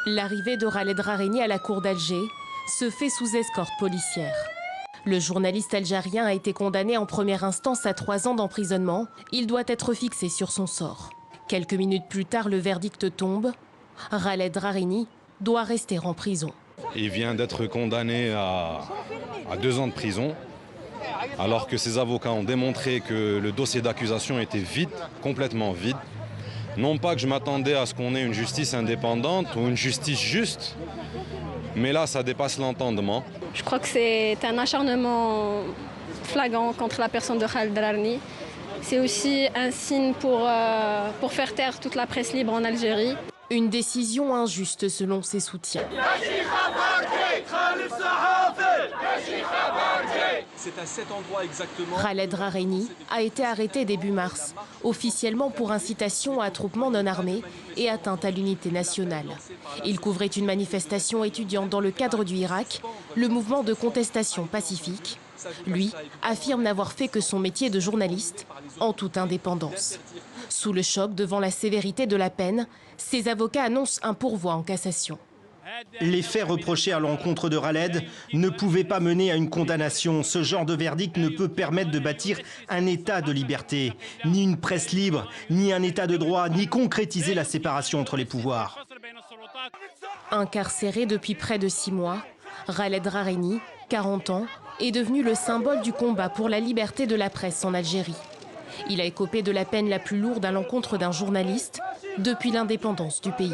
L'arrivée de Khaled Drareni à la cour d'Alger se fait sous escorte policière. Le journaliste algérien a été condamné en première instance à 3 ans d'emprisonnement. Il doit être fixé sur son sort. Quelques minutes plus tard, le verdict tombe. Khaled Drareni doit rester en prison. Il vient d'être condamné à 2 ans de prison, alors que ses avocats ont démontré que le dossier d'accusation était vide, complètement vide. Non pas que je m'attendais à ce qu'on ait une justice indépendante ou une justice juste, mais là, ça dépasse l'entendement. Je crois que c'est un acharnement flagrant contre la personne de Khaled Drareni. C'est aussi un signe pour faire taire toute la presse libre en Algérie. Une décision injuste selon ses soutiens. C'est à cet endroit exactement. Khaled Drareni a été arrêté début mars, officiellement pour incitation à attroupement non armé et atteinte à l'unité nationale. Il couvrait une manifestation étudiante dans le cadre du Hirak, le mouvement de contestation pacifique. Lui affirme n'avoir fait que son métier de journaliste en toute indépendance. Sous le choc devant la sévérité de la peine, ses avocats annoncent un pourvoi en cassation. Les faits reprochés à l'encontre de Khaled ne pouvaient pas mener à une condamnation. Ce genre de verdict ne peut permettre de bâtir un état de liberté, ni une presse libre, ni un état de droit, ni concrétiser la séparation entre les pouvoirs. Incarcéré depuis près de 6 mois, Khaled Drareni, 40 ans, est devenu le symbole du combat pour la liberté de la presse en Algérie. Il a écopé de la peine la plus lourde à l'encontre d'un journaliste depuis l'indépendance du pays.